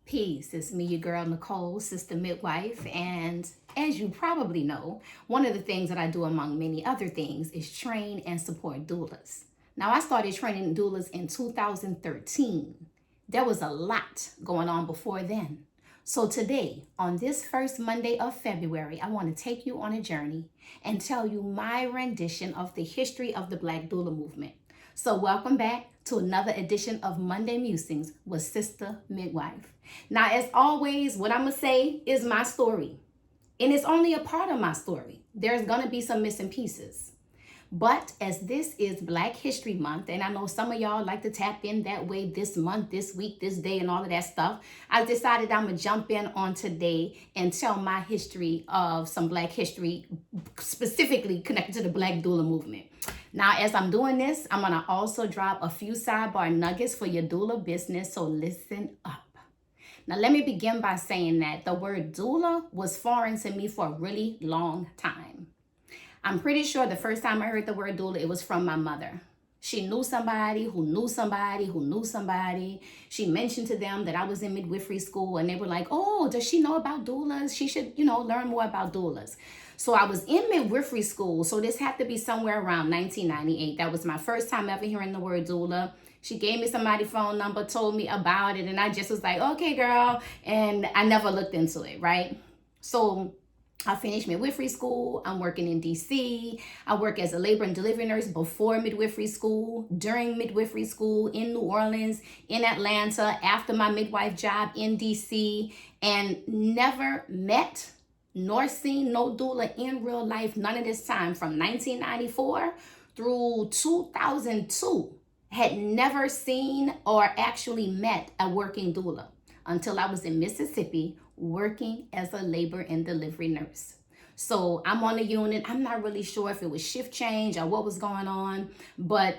Peace. It's me, your girl Nicole, Sista Midwife. And as you probably know, one of the things that I do among many other things is train and support doulas. Now, I started training doulas in 2013. There was a lot going on before then. So today, on this first Monday of February, I want to take you on a journey and tell you my rendition of the history of the Black Doula movement. So welcome back to another edition of Monday Musings with Sista Midwife. Now, as always, what I'm going to say is my story. And it's only a part of my story. There's going to be some missing pieces. But as this is Black History Month, and I know some of y'all like to tap in that way this month, this week, this day, and all of that stuff, I decided I'm going to jump in on today and tell my history of some Black history, specifically connected to the Black Doula movement. Now, as I'm doing this, I'm going to also drop a few sidebar nuggets for your doula business, so listen up. Now, let me begin by saying that the word doula was foreign to me for a really long time. I'm pretty sure the first time I heard the word doula, it was from my mother. She knew somebody who knew somebody who knew somebody. She mentioned to them that I was in midwifery school, and they were like, oh, does she know about doulas? She should, learn more about doulas. So I was in midwifery school, so this had to be somewhere around 1998. That was my first time ever hearing the word doula. She gave me somebody's phone number, told me about it, and I just was like, okay, girl, and I never looked into it, right? So I finished midwifery school. I'm working in DC. I work as a labor and delivery nurse before midwifery school, during midwifery school, in New Orleans, in Atlanta, after my midwife job in DC, and never met nor seen no doula in real life, none of this time from 1994 through 2002. Had never seen or actually met a working doula until I was in Mississippi working as a labor and delivery nurse. So I'm on the unit. I'm not really sure if it was shift change or what was going on, but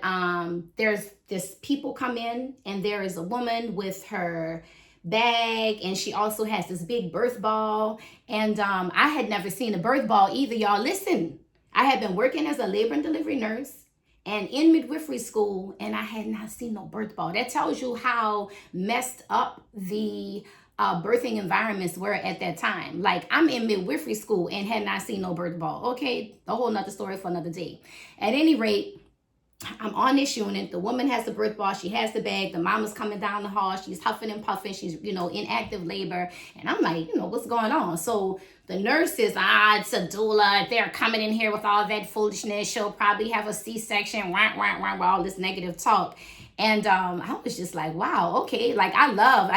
there's this people come in, and there is a woman with her bag, and she also has this big birth ball, and I had never seen a birth ball either, y'all. Listen, I had been working as a labor and delivery nurse and in midwifery school, and I had not seen no birth ball. That tells you how messed up the birthing environments were at that time. Like, I'm in midwifery school and had not seen no birth ball. Okay, a whole nother story for another day. At any rate, I'm on this unit. The woman has the birth ball. She has the bag. The mama's coming down the hall. She's huffing and puffing. She's, in active labor. And I'm like, what's going on? So the nurse says, it's a doula. They're coming in here with all that foolishness. She'll probably have a C-section, all this negative talk. And I was just like, wow, okay. Like, I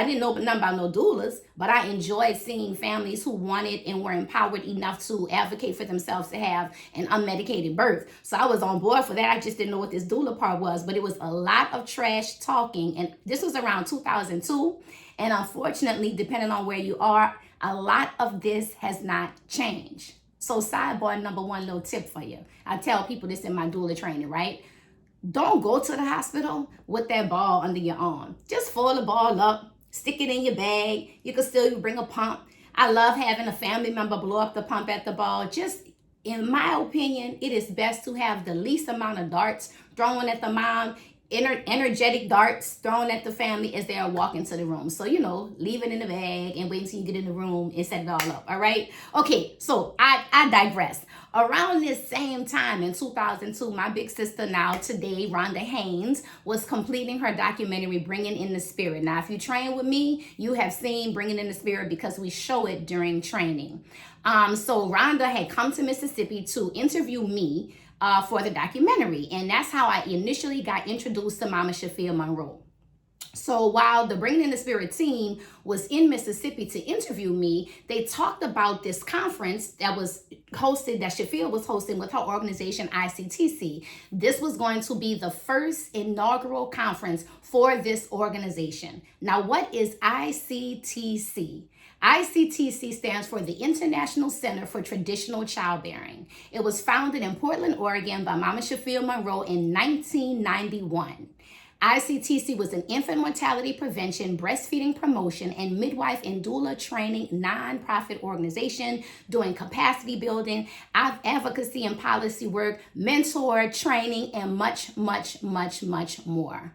didn't know nothing about no doulas, but I enjoyed seeing families who wanted and were empowered enough to advocate for themselves to have an unmedicated birth. So I was on board for that. I just didn't know what this doula part was, but it was a lot of trash talking. And this was around 2002. And unfortunately, depending on where you are, a lot of this has not changed. So sidebar number one, little tip for you. I tell people this in my doula training, right? Don't go to the hospital with that ball under your arm. Just fold the ball up, stick it in your bag. You can still bring a pump. I love having a family member blow up the pump at the ball. Just, in my opinion, it is best to have the least amount of darts thrown at the mom, energetic darts thrown at the family as they are walking to the room. So, leave it in the bag and wait until you get in the room and set it all up. All right. Okay. So I digress. Around this same time in 2002, my big sister now today, Rhonda Haynes, was completing her documentary, Bringing in the Spirit. Now, if you train with me, you have seen Bringing in the Spirit because we show it during training. So Rhonda had come to Mississippi to interview me for the documentary. And that's how I initially got introduced to Mama Shafia Monroe. So while the Bringing in the Spirit team was in Mississippi to interview me, they talked about this conference that was hosted, that Shafia was hosting with her organization, ICTC. This was going to be the first inaugural conference for this organization. Now, what is ICTC? ICTC stands for the International Center for Traditional Childbearing. It was founded in Portland, Oregon by Mama Shafia Monroe in 1991. ICTC was an infant mortality prevention, breastfeeding promotion, and midwife and doula training nonprofit organization doing capacity building, advocacy and policy work, mentor, training, and much, much, much, much more.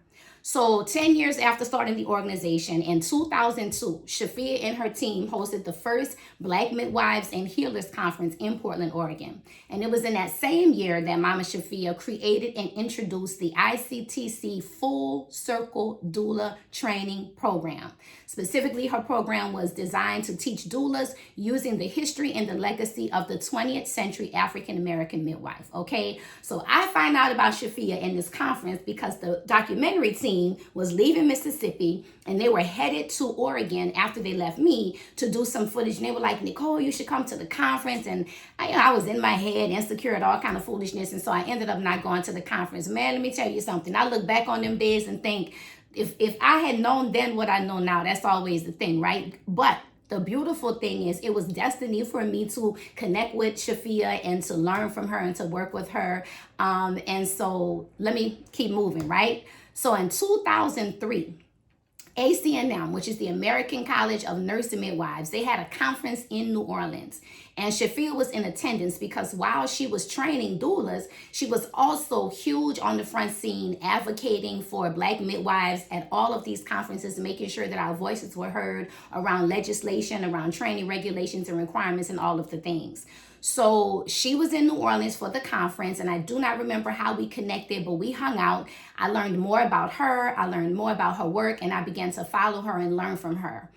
So 10 years after starting the organization, in 2002, Shafia and her team hosted the first Black Midwives and Healers Conference in Portland, Oregon. And it was in that same year that Mama Shafia created and introduced the ICTC Full Circle Doula Training Program. Specifically, her program was designed to teach doulas using the history and the legacy of the 20th century African American midwife. Okay, so I find out about Shafia in this conference because the documentary team was leaving Mississippi and they were headed to Oregon after they left me to do some footage. And they were like, Nicole, you should come to the conference. And I was in my head, insecure at all kind of foolishness. And so I ended up not going to the conference. Man, let me tell you something. I look back on them days and think, if I had known then what I know now, that's always the thing, right? But the beautiful thing is it was destiny for me to connect with Shafia and to learn from her and to work with her. And so let me keep moving, right? So in 2003, ACNM, which is the American College of Nurse and Midwives, they had a conference in New Orleans. And Shafia was in attendance because while she was training doulas, she was also huge on the front scene, advocating for Black midwives at all of these conferences, making sure that our voices were heard around legislation, around training regulations and requirements and all of the things. So she was in New Orleans for the conference, and I do not remember how we connected, but we hung out. I learned more about her. I learned more about her work, and I began to follow her and learn from her.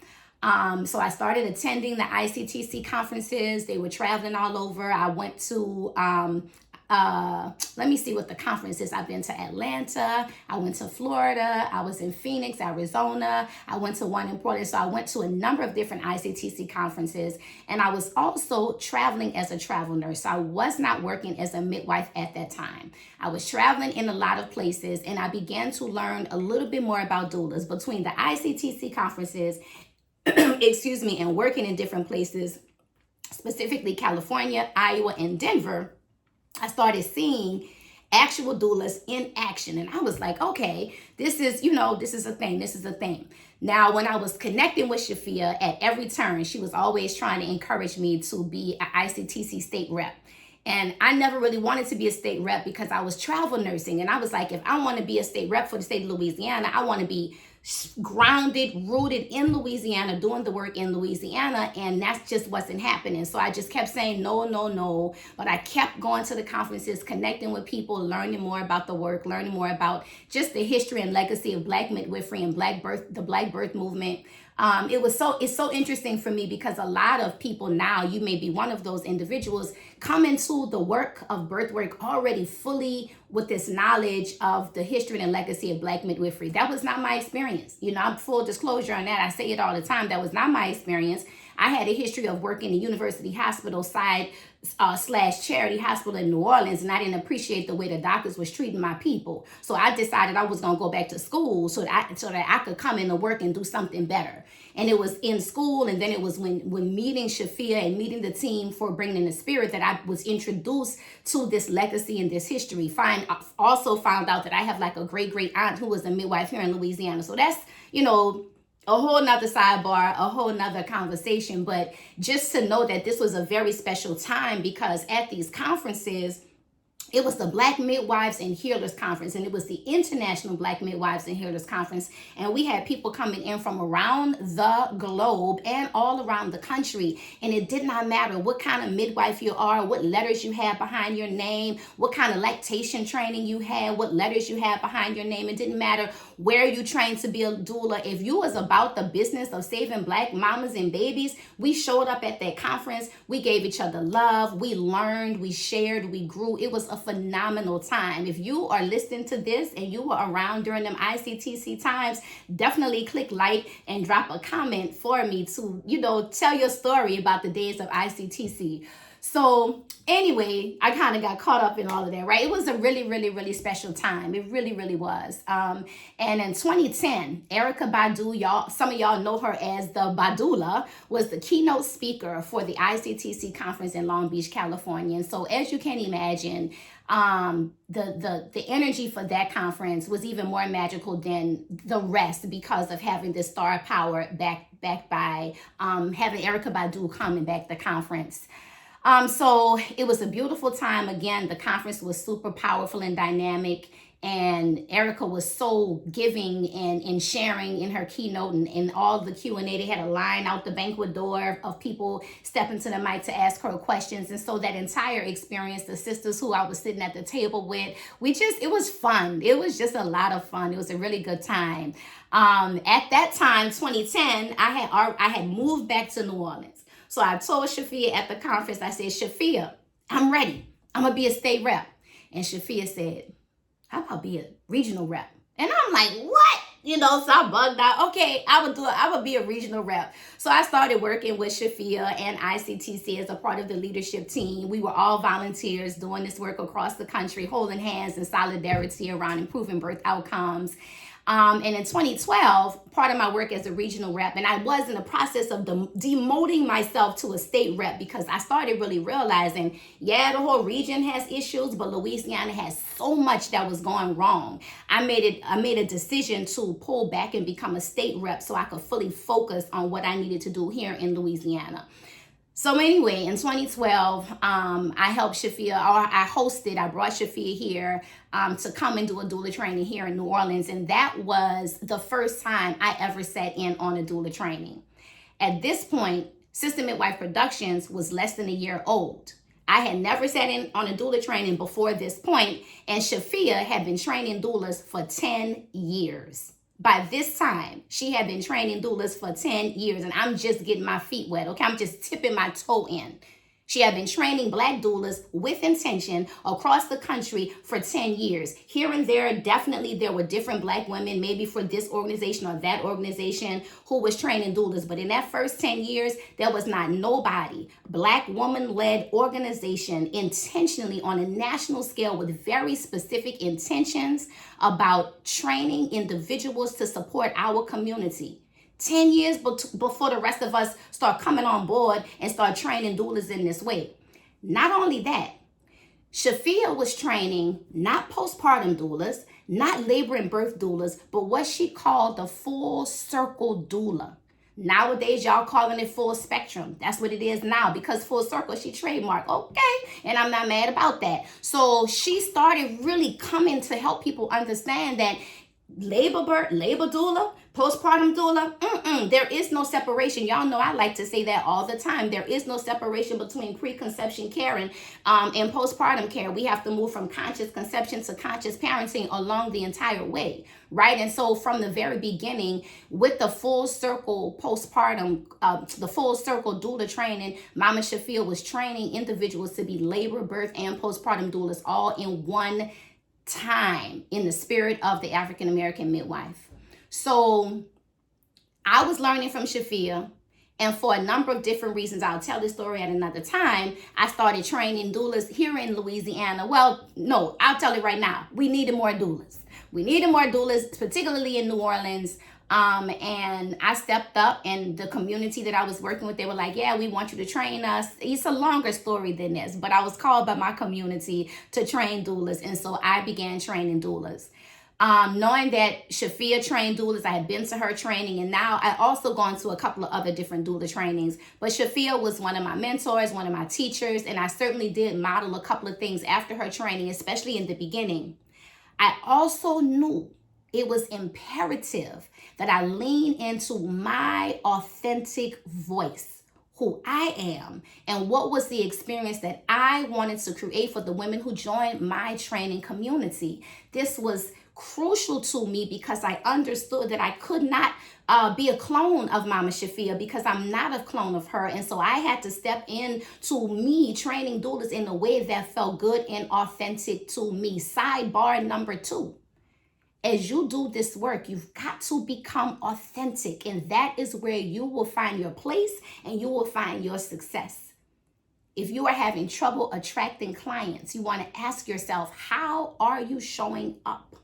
So I started attending the ICTC conferences. They were traveling all over. I went to, let me see what the conference is. I've been to Atlanta. I went to Florida. I was in Phoenix, Arizona. I went to one in Portland. So I went to a number of different ICTC conferences. And I was also traveling as a travel nurse. So I was not working as a midwife at that time. I was traveling in a lot of places, and I began to learn a little bit more about doulas between the ICTC conferences excuse me, and working in different places, specifically California, Iowa, and Denver. I started seeing actual doulas in action. And I was like, okay, this is a thing. This is a thing. Now, when I was connecting with Shafia at every turn, she was always trying to encourage me to be an ICTC state rep. And I never really wanted to be a state rep because I was travel nursing. And I was like, if I want to be a state rep for the state of Louisiana, I want to be grounded, rooted in Louisiana, doing the work in Louisiana, and that just wasn't happening. So I just kept saying no, no, no, but I kept going to the conferences, connecting with people, learning more about the work, learning more about just the history and legacy of Black midwifery and the Black birth movement. It's so interesting for me because a lot of people now, you may be one of those individuals, come into the work of birth work already fully with this knowledge of the history and legacy of Black midwifery. That was not my experience. I'm full disclosure on that. I say it all the time. That was not my experience. I had a history of working in the university hospital side / charity hospital in New Orleans, and I didn't appreciate the way the doctors was treating my people. So I decided I was gonna go back to school so that I could come into work and do something better. And it was in school, and then it was when meeting Shafia and meeting the team for Bringing in the Spirit that I was introduced to this legacy and this history. Also found out that I have like a great aunt who was a midwife here in Louisiana. So that's, a whole nother sidebar, a whole nother conversation. But just to know that this was a very special time, because at these conferences, it was the Black Midwives and Healers Conference, and it was the International Black Midwives and Healers Conference. And we had people coming in from around the globe and all around the country. And it did not matter what kind of midwife you are, what letters you have behind your name, what kind of lactation training you had, what letters you have behind your name. It didn't matter where you trained to be a doula. If you was about the business of saving Black mamas and babies, we showed up at that conference. We gave each other love. We learned, we shared, we grew. It was a phenomenal time. If you are listening to this and you were around during them ICTC times, definitely click like and drop a comment for me to, tell your story about the days of ICTC. So anyway, I kind of got caught up in all of that, right? It was a really special time. It really was. And in 2010, Erykah Badu, some of y'all know her as the Badula, was the keynote speaker for the ICTC conference in Long Beach, California. And so as you can imagine, the energy for that conference was even more magical than the rest because of having this star power backed by having Erykah Badu coming back the conference. So it was a beautiful time. Again, the conference was super powerful and dynamic. And Erica was so giving and sharing in her keynote and all the Q&A. They had a line out the banquet door of people stepping to the mic to ask her questions. And so that entire experience, the sisters who I was sitting at the table with, it was fun. It was just a lot of fun. It was a really good time. At that time, 2010, I had moved back to New Orleans. So I told Shafia at the conference, I said, Shafia, I'm ready. I'm going to be a state rep. And Shafia said, how about be a regional rep? And I'm like, what? So I bugged out. Okay, I would be a regional rep. So I started working with Shafia and ICTC as a part of the leadership team. We were all volunteers doing this work across the country, holding hands in solidarity around improving birth outcomes. And in 2012, part of my work as a regional rep, and I was in the process of demoting myself to a state rep because I started really realizing, the whole region has issues, but Louisiana has so much that was going wrong. I made a decision to pull back and become a state rep so I could fully focus on what I needed to do here in Louisiana. So anyway, in 2012, I helped Shafia, or I brought Shafia here to come and do a doula training here in New Orleans. And that was the first time I ever sat in on a doula training. At this point, Sista Midwife Productions was less than a year old. I had never sat in on a doula training before this point, and Shafia had been training doulas for 10 years. By this time, she had been training doulas for 10 years, and I'm just getting my feet wet, okay? I'm just tipping my toe in. She had been training Black doulas with intention across the country for 10 years. Here and there, definitely there were different Black women, maybe for this organization or that organization, who was training doulas. But in that first 10 years, there was not nobody, Black woman-led organization intentionally on a national scale with very specific intentions about training individuals to support our community. 10 years before the rest of us start coming on board and start training doulas in this way. Not only that, Shafia was training not postpartum doulas, not labor and birth doulas, but what she called the full circle doula. Nowadays, y'all calling it full spectrum. That's what it is now because full circle, she trademarked. Okay, and I'm not mad about that. So she started really coming to help people understand that labor doula, postpartum doula, there is no separation. Y'all know I like to say that all the time. There is no separation between preconception care and postpartum care. We have to move from conscious conception to conscious parenting along the entire way, right? And so from the very beginning, with the full circle postpartum, the full circle doula training, Mama Shafia was training individuals to be labor, birth, and postpartum doulas all in one time in the spirit of the African American midwife. So I was learning from Shafia, and for a number of different reasons, I'll tell this story at another time, I started training doulas here in Louisiana. Well, no, I'll tell it right now. We needed more doulas. We needed more doulas, particularly in New Orleans. And I stepped up, and the community that I was working with, they were like, yeah, we want you to train us. It's a longer story than this, but I was called by my community to train doulas. And so I began training doulas. Knowing that Shafia trained doulas, I had been to her training, and now I also gone to a couple of other different doula trainings. But Shafia was one of my mentors, one of my teachers, and I certainly did model a couple of things after her training, especially in the beginning. I also knew it was imperative that I lean into my authentic voice, who I am, and what was the experience that I wanted to create for the women who joined my training community. This was crucial to me because I understood that I could not be a clone of Mama Shafia because I'm not a clone of her. And so I had to step into me training doulas in a way that felt good and authentic to me. Sidebar number 2. As you do this work, you've got to become authentic, and that is where you will find your place and you will find your success. If you are having trouble attracting clients, you want to ask yourself, how are you showing up?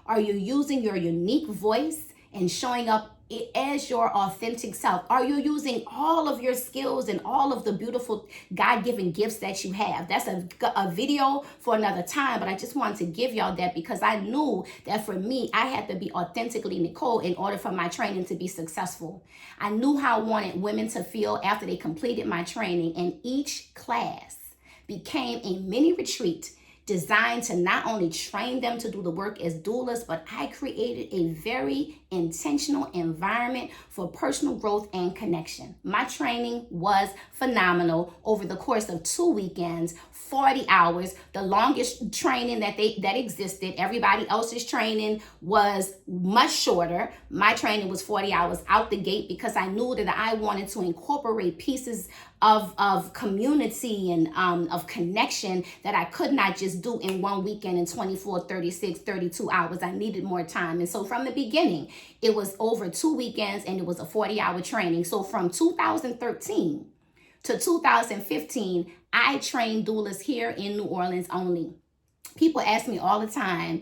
Are you using your unique voice and showing up as your authentic self? Are you using all of your skills and all of the beautiful God-given gifts that you have? That's a video for another time, but I just wanted to give y'all that because I knew that for me, I had to be authentically Nicole in order for my training to be successful. I knew how I wanted women to feel after they completed my training, and each class became a mini retreat designed to not only train them to do the work as doulas, but I created a very intentional environment for personal growth and connection. My training was phenomenal over the course of 2 weekends, 40 hours, the longest training that existed. Everybody else's training was much shorter. My training was 40 hours out the gate because I knew that I wanted to incorporate pieces of community and of connection that I could not just do in one weekend in 24, 36, 32 hours. I needed more time. And so from the beginning, it was over 2 weekends and it was a 40-hour training. So from 2013 to 2015, I trained doulas here in New Orleans only. People ask me all the time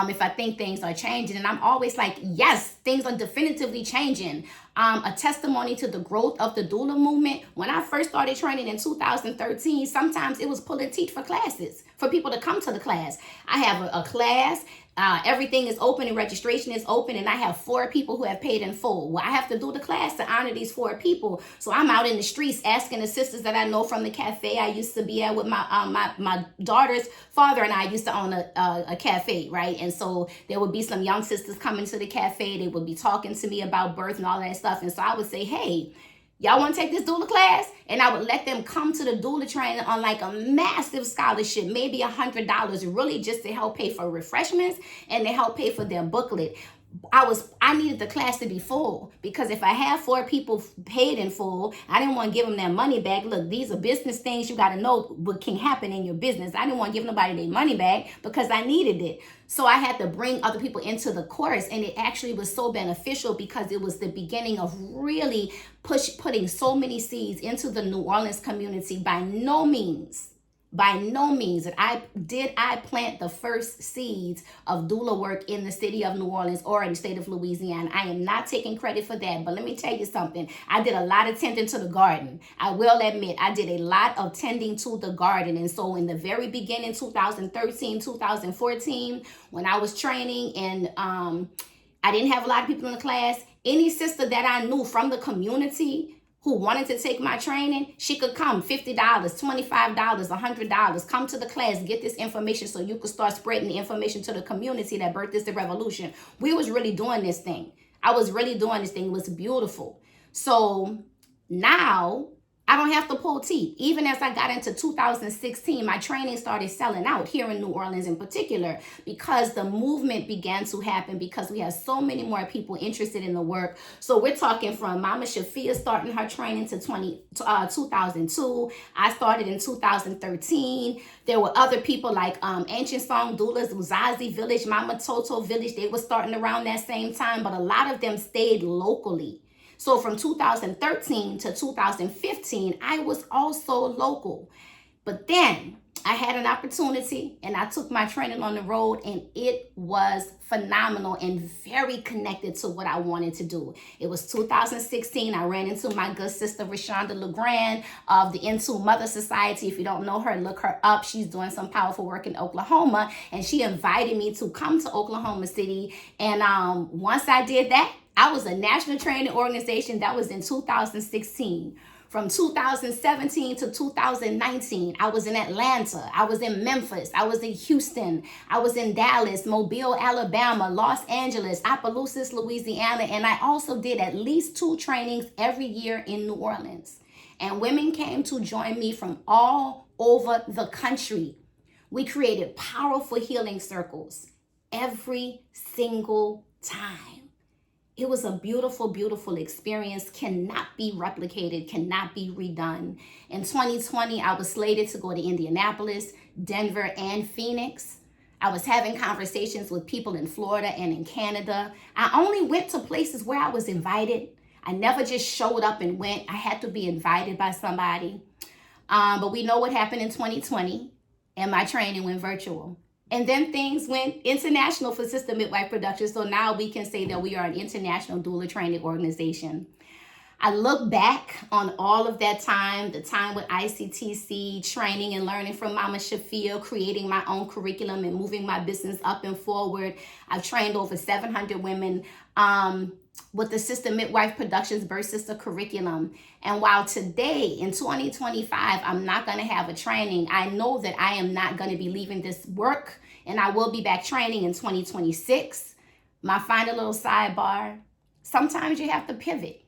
if I think things are changing, and I'm always like, yes, things are definitively changing. A testimony to the growth of the doula movement. When I first started training in 2013, sometimes it was pulling teeth for classes, for people to come to the class. I have a class. Everything is open and registration is open, and I have 4 people who have paid in full. Well, I have to do the class to honor these 4 people. So I'm out in the streets asking the sisters that I know from the cafe I used to be at with my daughter's father, and I used to own a cafe, right? And so there would be some young sisters coming to the cafe. They would be talking to me about birth and all that stuff. And so I would say, hey, y'all want to take this doula class? And I would let them come to the doula training on like a massive scholarship, maybe $100, really just to help pay for refreshments and to help pay for their booklet. I needed the class to be full, because if I had 4 people paid in full, I didn't want to give them their money back. Look, these are business things. You got to know what can happen in your business. I didn't want to give nobody their money back because I needed it. So I had to bring other people into the course, and it actually was so beneficial because it was the beginning of really putting so many seeds into the New Orleans community. By no means did I plant the first seeds of doula work in the city of New Orleans or in the state of Louisiana. I am not taking credit for that, but let me tell you something. I did a lot of tending to the garden. I will admit I did a lot of tending to the garden. And so in the very beginning, 2013, 2014, when I was training and I didn't have a lot of people in the class, any sister that I knew from the community who wanted to take my training, she could come, $50, $25, $100, come to the class, get this information so you could start spreading the information to the community that birthed this the revolution. We was really doing this thing. I was really doing this thing. It was beautiful. So now I don't have to pull teeth. Even as I got into 2016, my training started selling out here in New Orleans in particular, because the movement began to happen, because we have so many more people interested in the work. So we're talking from Mama Shafia starting her training to 2002. I started in 2013. There were other people like Ancient Song Doulas, Uzazi Village, Mama Toto Village. They were starting around that same time, but a lot of them stayed locally. So from 2013 to 2015, I was also local. But then I had an opportunity and I took my training on the road, and it was phenomenal and very connected to what I wanted to do. It was 2016. I ran into my good sister, Rashonda LeGrand of the Into Mother Society. If you don't know her, look her up. She's doing some powerful work in Oklahoma, and she invited me to come to Oklahoma City. And once I did that, I was a national training organization. That was in 2016. From 2017 to 2019, I was in Atlanta. I was in Memphis. I was in Houston. I was in Dallas, Mobile, Alabama, Los Angeles, Opelousas, Louisiana. And I also did at least 2 trainings every year in New Orleans. And women came to join me from all over the country. We created powerful healing circles every single time. It was a beautiful, beautiful experience, cannot be replicated, cannot be redone. In 2020, I was slated to go to Indianapolis, Denver, and Phoenix. I was having conversations with people in Florida and in Canada. I only went to places where I was invited. I never just showed up and went. I had to be invited by somebody. But we know what happened in 2020, and my training went virtual. And then things went international for Sista Midwife Productions. So now we can say that we are an international doula training organization. I look back on all of that time, the time with ICTC, training and learning from Mama Shafia, creating my own curriculum and moving my business up and forward. I've trained over 700 women. with the Sista Midwife Productions Birth Sister curriculum. And while today in 2025, I'm not going to have a training, I know that I am not going to be leaving this work, and I will be back training in 2026. My final little sidebar, sometimes you have to pivot.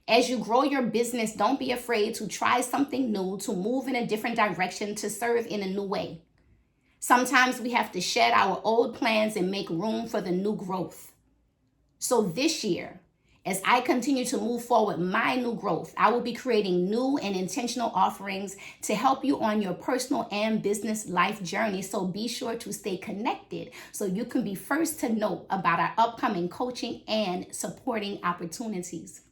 As you grow your business, don't be afraid to try something new, to move in a different direction, to serve in a new way. Sometimes we have to shed our old plans and make room for the new growth. So this year, as I continue to move forward my new growth, I will be creating new and intentional offerings to help you on your personal and business life journey. So be sure to stay connected so you can be first to know about our upcoming coaching and supporting opportunities.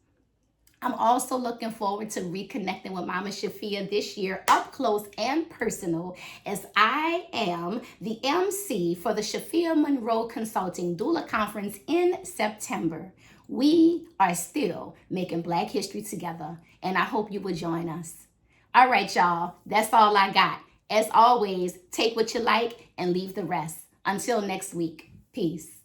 I'm also looking forward to reconnecting with Mama Shafia this year up close and personal, as I am the MC for the Shafia Monroe Consulting Doula Conference in September. We are still making Black history together, and I hope you will join us. All right, y'all, that's all I got. As always, take what you like and leave the rest. Until next week, peace.